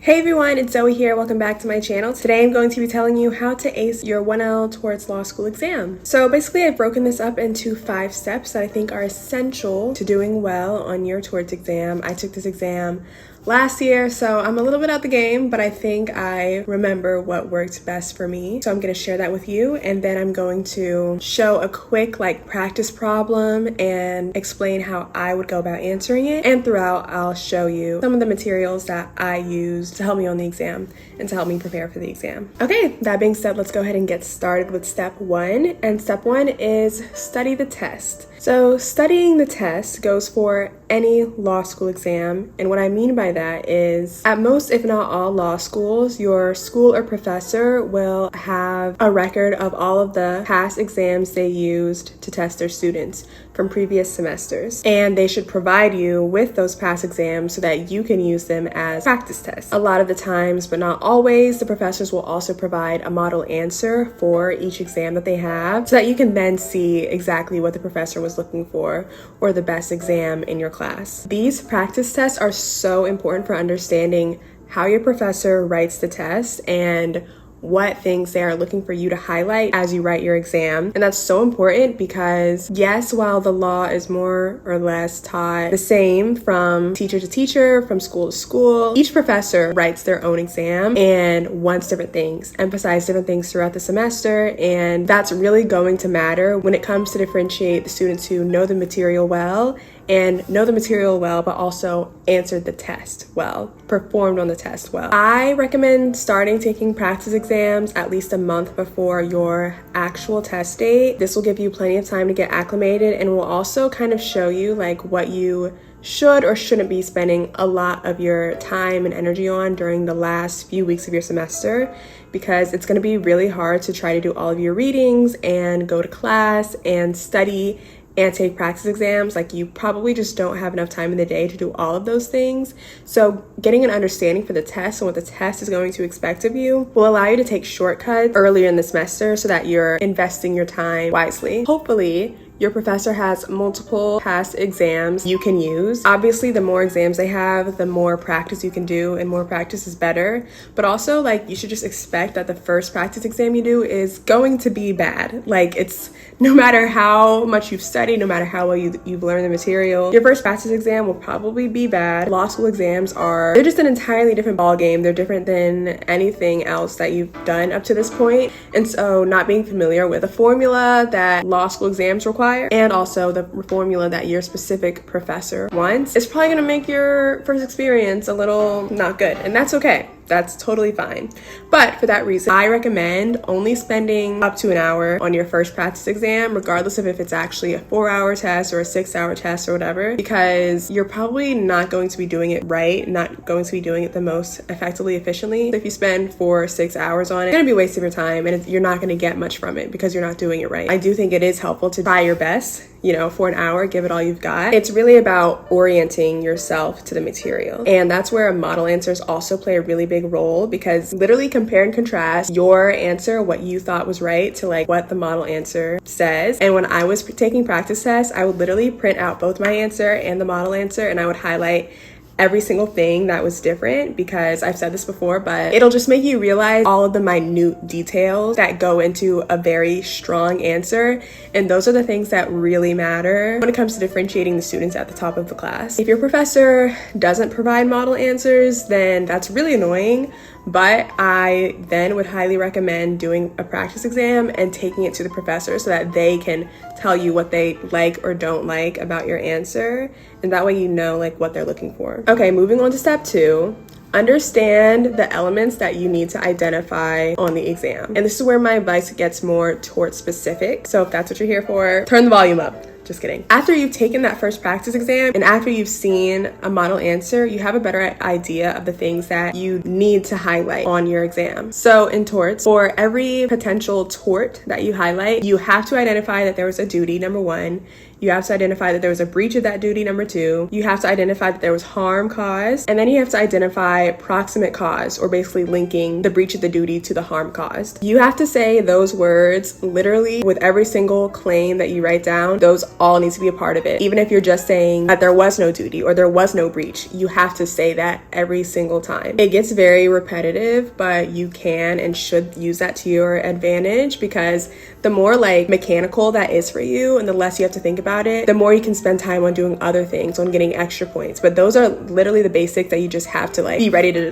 Hey everyone, it's Zoe here. Welcome back to my channel. Today I'm going to be telling you how to ace your 1L Torts Law School exam. So basically I've broken this up into 5 steps that I think are essential to doing well on your Torts exam. I took this exam last year, so I'm a little bit out the game, but I think I remember what worked best for me. So I'm going to share that with you, and then I'm going to show a quick practice problem and explain how I would go about answering it. And throughout, I'll show you some of the materials that I used to help me on the exam and to help me prepare for the exam. Okay, that being said, let's go ahead and get started with step 1. And step 1 is study the test. So studying the test goes for any law school exam, and what I mean by that is at most, if not all law schools, your school or professor will have a record of all of the past exams they used to test their students from previous semesters, and they should provide you with those past exams so that you can use them as practice tests. A lot of the times, but not always, the professors will also provide a model answer for each exam that they have so that you can then see exactly what the professor was looking for or the best exam in your class. These practice tests are so important for understanding how your professor writes the test and what things they are looking for you to highlight as you write your exam. And that's so important because yes, while the law is more or less taught the same from teacher to teacher, from school to school, each professor writes their own exam and wants different things, emphasize different things throughout the semester, and that's really going to matter when it comes to differentiate the students who know the material well but also answered the test well, performed on the test well. I recommend starting taking practice exams at least a month before your actual test date. This will give you plenty of time to get acclimated and will also kind of show you what you should or shouldn't be spending a lot of your time and energy on during the last few weeks of your semester, because it's going to be really hard to try to do all of your readings and go to class and study and take practice exams. You probably just don't have enough time in the day to do all of those things. So getting an understanding for the test and what the test is going to expect of you will allow you to take shortcuts earlier in the semester so that you're investing your time wisely. Hopefully, your professor has multiple past exams you can use. Obviously, the more exams they have, the more practice you can do, and more practice is better. But also, you should just expect that the first practice exam you do is going to be bad. It's no matter how much you've studied, no matter how well you've learned the material, your first practice exam will probably be bad. Law school exams they're just an entirely different ballgame. They're different than anything else that you've done up to this point. And so not being familiar with the formula that law school exams require and also the formula that your specific professor wants is probably going to make your first experience a little not good, and that's okay. That's totally fine. But for that reason, I recommend only spending up to an hour on your first practice exam, regardless of if it's actually a 4-hour test or a 6-hour test or whatever, because you're probably not going to be doing it right, not going to be doing it the most effectively, efficiently. So if you spend 4 or 6 hours on it, it's going to be a waste of your time, and you're not going to get much from it because you're not doing it right. I do think it is helpful to try your best, for an hour, give it all you've got. It's really about orienting yourself to the material. And that's where model answers also play a really big role, because literally compare and contrast your answer, what you thought was right, to what the model answer says. And when I was taking practice tests, I would literally print out both my answer and the model answer, and I would highlight every single thing that was different, because I've said this before, but it'll just make you realize all of the minute details that go into a very strong answer. And those are the things that really matter when it comes to differentiating the students at the top of the class. If your professor doesn't provide model answers, then that's really annoying. But I then would highly recommend doing a practice exam and taking it to the professor so that they can tell you what they like or don't like about your answer. And that way you know what they're looking for. Okay, moving on to step 2. Understand the elements that you need to identify on the exam. And this is where my advice gets more tort specific. So if that's what you're here for, turn the volume up. Just kidding. After you've taken that first practice exam and after you've seen a model answer, you have a better idea of the things that you need to highlight on your exam. So in torts, for every potential tort that you highlight, you have to identify that there was a duty, number 1. You have to identify that there was a breach of that duty, number 2. You have to identify that there was harm caused. And then you have to identify proximate cause, or basically linking the breach of the duty to the harm caused. You have to say those words literally with every single claim that you write down. Those all need to be a part of it. Even if you're just saying that there was no duty or there was no breach, you have to say that every single time. It gets very repetitive, but you can and should use that to your advantage, because the more like mechanical that is for you and the less you have to think about it, the more you can spend time on doing other things, on getting extra points. But those are literally the basics that you just have to like be ready to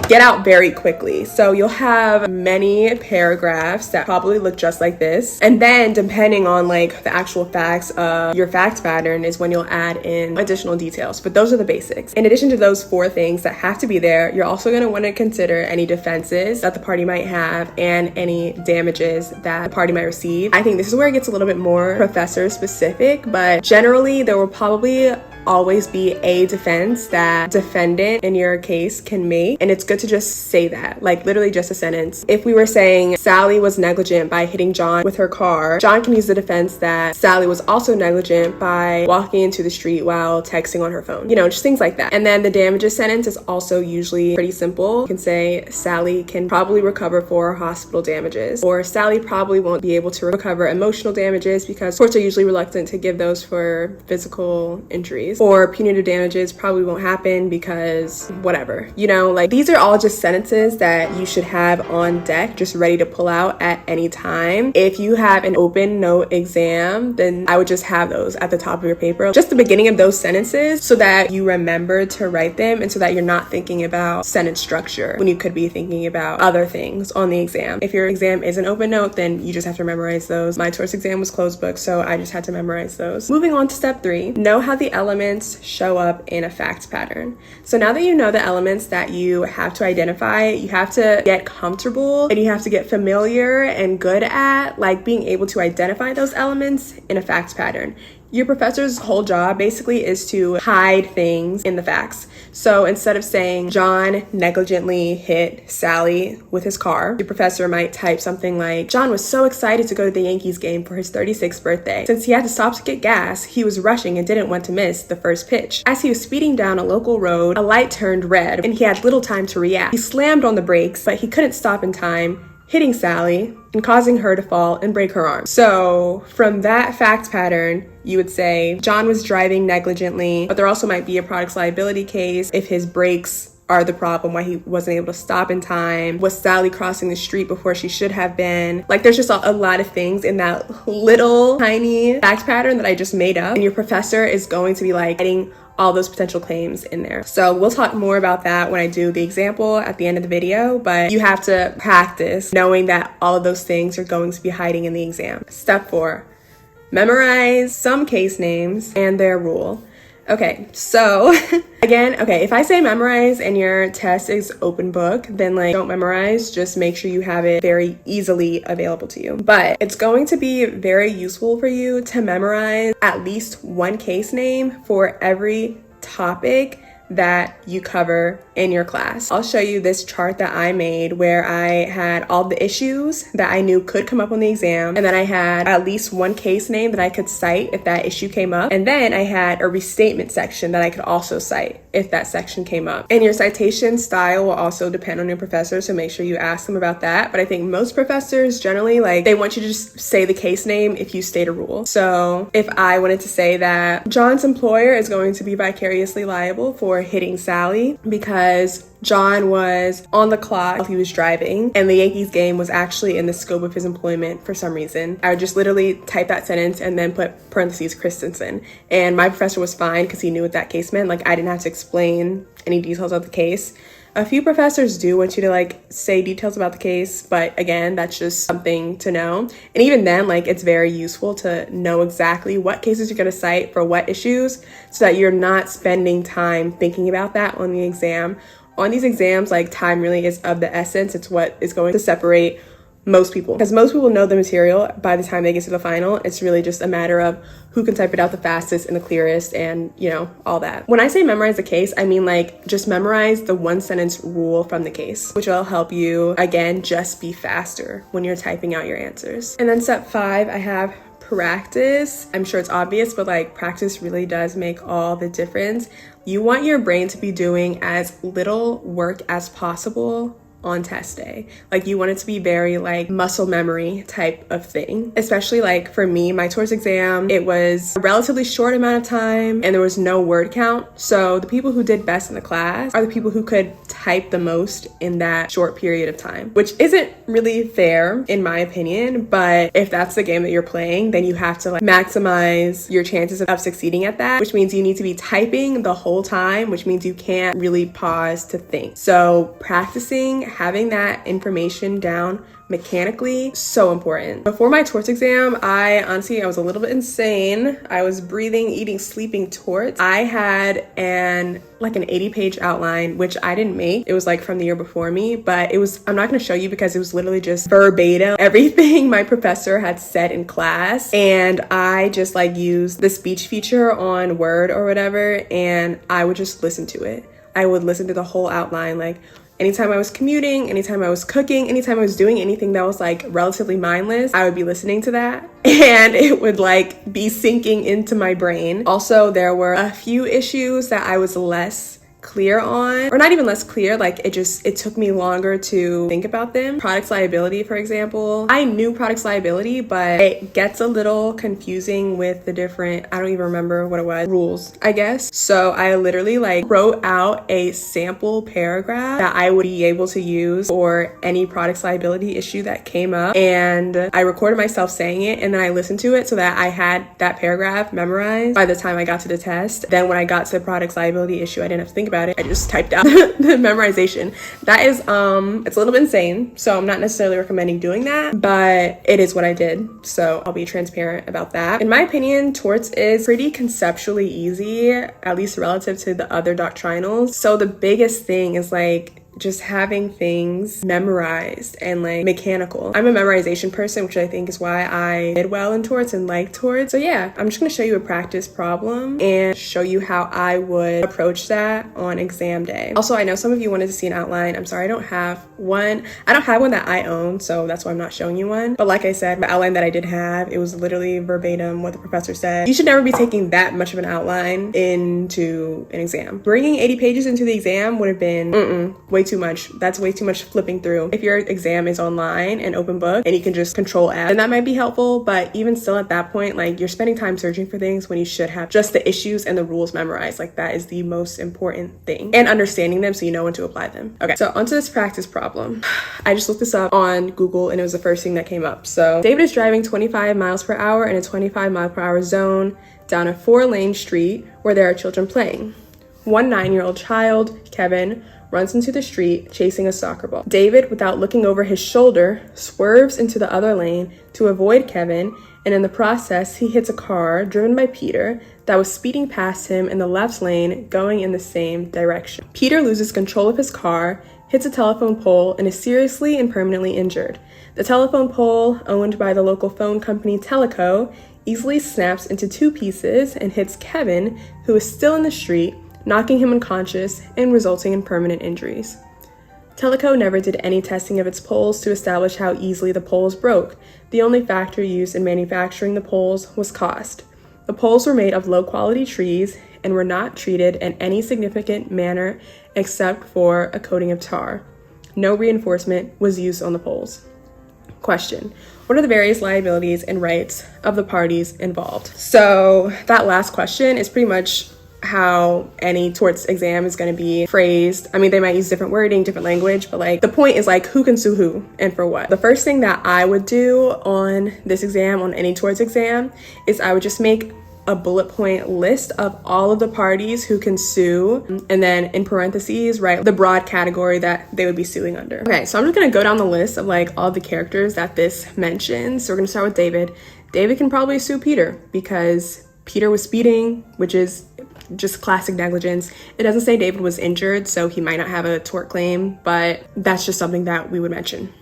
get out very quickly. So you'll have many paragraphs that probably look just like this. And then depending on like the actual facts of your fact pattern is when you'll add in additional details. But those are the basics. In addition to those 4 things that have to be there, you're also going to want to consider any defenses that the party might have and any damages that the party might receive. I think this is where it gets a little bit more professor specific, but generally there will probably always be a defense that defendant in your case can make, and it's good to just say that, like literally just a sentence. If we were saying Sally was negligent by hitting John with her car, John can use the defense that Sally was also negligent by walking into the street while texting on her phone, just things like that. And then the damages sentence is also usually pretty simple. You can say Sally can probably recover for hospital damages, or Sally probably won't be able to recover emotional damages because courts are usually reluctant to give those for physical injuries. Or punitive damages probably won't happen because whatever, like these are all just sentences that you should have on deck, just ready to pull out at any time. If you have an open note exam, then I would just have those at the top of your paper, just the beginning of those sentences, so that you remember to write them and so that you're not thinking about sentence structure when you could be thinking about other things on the exam. If your exam is an open note, then you just have to memorize those. My Torts exam was closed book, so I just had to memorize those. Moving on to step 3, know how the elements show up in a fact pattern. So now that you know the elements that you have to identify, you have to get comfortable and you have to get familiar and good at like being able to identify those elements in a fact pattern. Your professor's whole job basically is to hide things in the facts. So instead of saying John negligently hit Sally with his car, your professor might type something like, John was so excited to go to the Yankees game for his 36th birthday. Since he had to stop to get gas, he was rushing and didn't want to miss the first pitch. As he was speeding down a local road, a light turned red and he had little time to react. He slammed on the brakes, but he couldn't stop in time, hitting Sally and causing her to fall and break her arm. So from that fact pattern, you would say John was driving negligently, but there also might be a products liability case if his brakes are the problem, why he wasn't able to stop in time. Was Sally crossing the street before she should have been? Like there's just a lot of things in that little tiny fact pattern that I just made up. And your professor is going to be like adding all those potential claims in there. So we'll talk more about that when I do the example at the end of the video, but you have to practice knowing that all of those things are going to be hiding in the exam. Step 4, memorize some case names and their rule. Okay, so again, if I say memorize and your test is open book, then like don't memorize, just make sure you have it very easily available to you. But it's going to be very useful for you to memorize at least one case name for every topic that you cover in your class. I'll show you this chart that I made where I had all the issues that I knew could come up on the exam, and then I had at least one case name that I could cite if that issue came up, and then I had a restatement section that I could also cite if that section came up. And your citation style will also depend on your professor, so make sure you ask them about that. But I think most professors generally they want you to just say the case name if you state a rule. So if I wanted to say that John's employer is going to be vicariously liable for hitting Sally because John was on the clock while he was driving and the Yankees game was actually in the scope of his employment for some reason, I would just literally type that sentence and then put parentheses Christensen. And my professor was fine because he knew what that case meant. Like I didn't have to explain any details of the case. A few professors do want you to say details about the case, but again, that's just something to know. And even then, it's very useful to know exactly what cases you're going to cite for what issues so that you're not spending time thinking about that on the exam. On these exams, time really is of the essence. It's what is going to separate most people, because most people know the material by the time they get to the final. It's really just a matter of who can type it out the fastest and the clearest and, all that. When I say memorize the case, I mean just memorize the one sentence rule from the case, which will help you, again, just be faster when you're typing out your answers. And then step 5, I have practice. I'm sure it's obvious, but like practice really does make all the difference. You want your brain to be doing as little work as possible on test day. Like you want it to be very like muscle memory type of thing. Especially like for me, my Torts exam, it was a relatively short amount of time and there was no word count. So the people who did best in the class are the people who could type the most in that short period of time, which isn't really fair in my opinion. But if that's the game that you're playing, then you have to like maximize your chances of succeeding at that, which means you need to be typing the whole time, which means you can't really pause to think. So practicing having that information down mechanically, so important. Before my Torts exam, I was a little bit insane. I was breathing, eating, sleeping Torts. I had an 80-page outline, which I didn't make. It was like from the year before me, but I'm not gonna show you because it was literally just verbatim everything my professor had said in class. And I just like used the speech feature on Word or whatever, and I would just listen to it. I would listen to the whole outline, like anytime I was commuting, anytime I was cooking, anytime I was doing anything that was like relatively mindless, I would be listening to that and it would like be sinking into my brain. Also, there were a few issues that I was less clear on, or not even less clear, like it took me longer to think about them. Products liability, for example. I knew products liability, but it gets a little confusing with the different, I don't even remember what it was, rules, I guess. So I literally like wrote out a sample paragraph that I would be able to use for any products liability issue that came up. And I recorded myself saying it and then I listened to it so that I had that paragraph memorized by the time I got to the test. Then when I got to the products liability issue, I didn't have to think about it. I just typed out the memorization. That is, it's a little bit insane. So I'm not necessarily recommending doing that, but it is what I did. So I'll be transparent about that. In my opinion, Torts is pretty conceptually easy, at least relative to the other doctrinals. So the biggest thing is like just having things memorized and like mechanical. I'm a memorization person, which I think is why I did well in Torts and liked Torts. So yeah, I'm just gonna show you a practice problem and show you how I would approach that on exam day. Also, I know some of you wanted to see an outline. I'm sorry, I don't have one. I don't have one that I own, so that's why I'm not showing you one. But like I said, the outline that I did have, it was literally verbatim what the professor said. You should never be taking that much of an outline into an exam. Bringing 80 pages into the exam would have been way too much. That's way too much flipping through. If your exam is online and open book and you can just control F, then that might be helpful. But even still at that point, like you're spending time searching for things when you should have just the issues and the rules memorized. Like that is the most important thing, and understanding them so you know when to apply them. Okay, so onto this practice problem. I just looked this up on Google and it was the first thing that came up. So David is driving 25 miles per hour in a 25 mile per hour zone down a 4-lane street where there are children playing. One 9-year-old child, Kevin, runs into the street chasing a soccer ball. David, without looking over his shoulder, swerves into the other lane to avoid Kevin, and in the process, he hits a car driven by Peter that was speeding past him in the left lane going in the same direction. Peter loses control of his car, hits a telephone pole, and is seriously and permanently injured. The telephone pole, owned by the local phone company Teleco, easily snaps into 2 pieces and hits Kevin, who is still in the street, knocking him unconscious and resulting in permanent injuries. Teleco never did any testing of its poles to establish how easily the poles broke. The only factor used in manufacturing the poles was cost. The poles were made of low-quality trees and were not treated in any significant manner except for a coating of tar. No reinforcement was used on the poles. Question: what are the various liabilities and rights of the parties involved? So that last question is pretty much how any Torts exam is going to be phrased. I mean, they might use different wording, different language, but like the point is like who can sue who and for what. The first thing that I would do on this exam, on any Torts exam, is I would just make a bullet point list of all of the parties who can sue, and then in parentheses write the broad category that they would be suing under. Okay, so I'm just gonna go down the list of like all the characters that this mentions. So we're gonna start with David. David can probably sue Peter because Peter was speeding, which is just classic negligence. It doesn't say David was injured, so he might not have a tort claim, but that's just something that we would mention.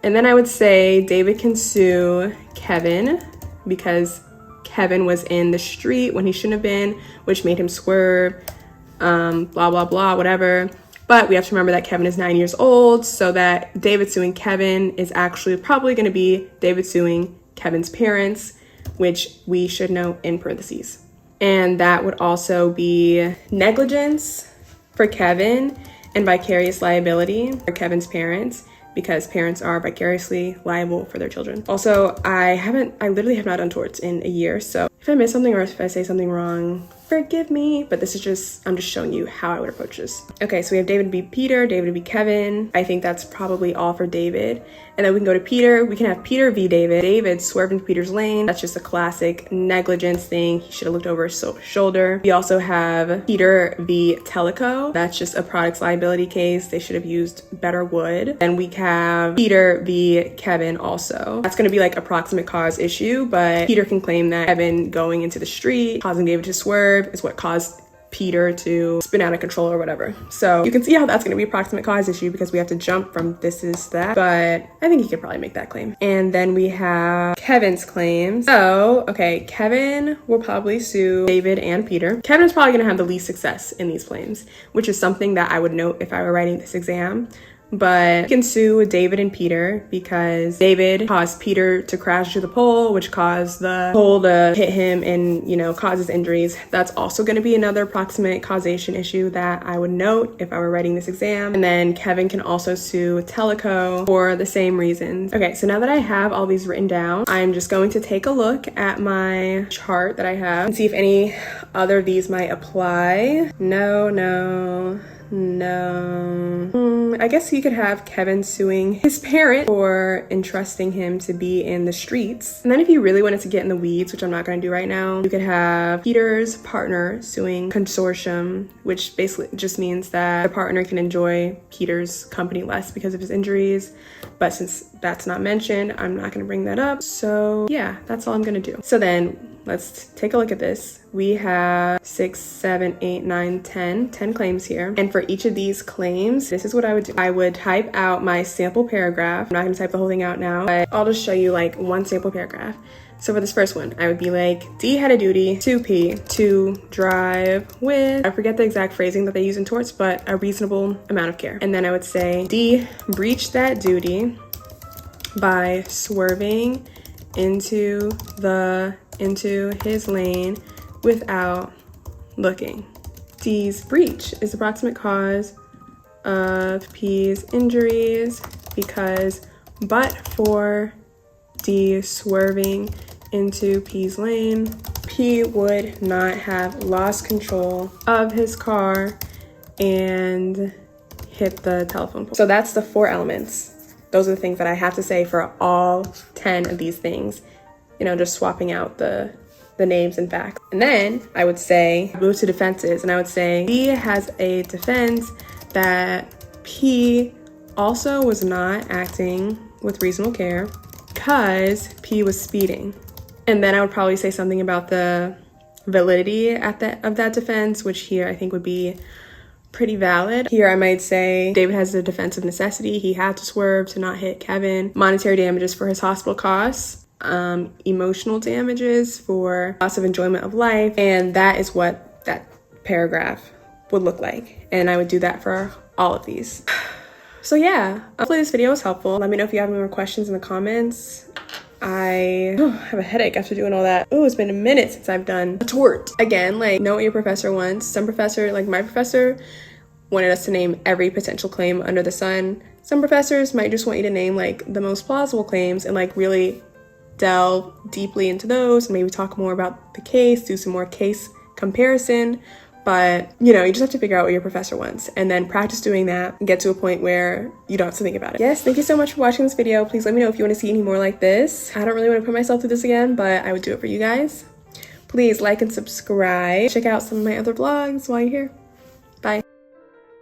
And then I would say David can sue Kevin because Kevin was in the street when he shouldn't have been, which made him swerve, blah, blah, blah, whatever. But we have to remember that Kevin is 9 years old, so that David suing Kevin is actually probably going to be David suing Kevin's parents, which we should know in parentheses. And that would also be negligence for Kevin and vicarious liability for Kevin's parents, because parents are vicariously liable for their children. Also, I literally have not done torts in a year, so if I miss something or if I say something wrong, forgive me, but this is I'm just showing you how I would approach this. Okay, so we have David to be Peter, David to be Kevin. I think that's probably all for David. And then we can go to Peter. We can have Peter v. David. David swerved into Peter's lane. That's just a classic negligence thing. He should have looked over his shoulder. We also have Peter v. Teleco. That's just a products liability case. They should have used better wood. Then we have Peter v. Kevin also. That's gonna be like a proximate cause issue, but Peter can claim that Kevin going into the street, causing David to swerve, is what caused Peter to spin out of control or whatever. So you can see how that's going to be a proximate cause issue because we have to jump from this is that, but I think he could probably make that claim. And then we have Kevin's claims. So, okay, Kevin will probably sue David and Peter. Kevin is probably going to have the least success in these claims, which is something that I would note if I were writing this exam. But he can sue David and Peter because David caused Peter to crash to the pole, which caused the pole to hit him and, you know, causes injuries. That's also going to be another proximate causation issue that I would note if I were writing this exam. And then Kevin can also sue Teleco for the same reasons. Okay, so now that I have all these written down, I'm just going to take a look at my chart that I have and see if any other of these might apply. No. I guess you could have Kevin suing his parent for entrusting him to be in the streets. And then if you really wanted to get in the weeds, which I'm not going to do right now, you could have Peter's partner suing consortium, which basically just means that the partner can enjoy Peter's company less because of his injuries. But since that's not mentioned, I'm not going to bring that up. So yeah, that's all I'm going to do. So then let's take a look at this. We have 6, 7, 8, 9, 10 claims here. And for each of these claims, this is what I would do. I would type out my sample paragraph. I'm not gonna type the whole thing out now, but I'll just show you like one sample paragraph. So for this first one, I would be like, D had a duty to P to drive with, I forget the exact phrasing that they use in torts, but a reasonable amount of care. And then I would say, D breached that duty by swerving into his lane without looking. D's breach is the proximate cause of P's injuries because but for D swerving into P's lane, P would not have lost control of his car and hit the telephone pole. So that's the 4 elements. Those are the things that I have to say for all 10 of these things. You know, just swapping out the names and facts. And then I would say, move to defenses, and I would say B has a defense that P also was not acting with reasonable care because P was speeding. And then I would probably say something about the validity of that defense, which here I think would be pretty valid. Here I might say David has the defense of necessity. He had to swerve to not hit Kevin. Monetary damages for his hospital costs. Emotional damages for loss of enjoyment of life. And that is what that paragraph would look like. And I would do that for all of these. So yeah, hopefully this video was helpful. Let me know if you have any more questions in the comments. I have a headache after doing all that. Oh, it's been a minute since I've done a tort. Again, like, know what your professor wants. Some professor, like my professor, wanted us to name every potential claim under the sun. Some professors might just want you to name like the most plausible claims and like really delve deeply into those and maybe talk more about the case, do some more case comparison. But, you know, you just have to figure out what your professor wants and then practice doing that and get to a point where you don't have to think about it. Yes, thank you so much for watching this video. Please let me know if you want to see any more like this. I don't really want to put myself through this again, but I would do it for you guys. Please like and subscribe. Check out some of my other vlogs while you're here.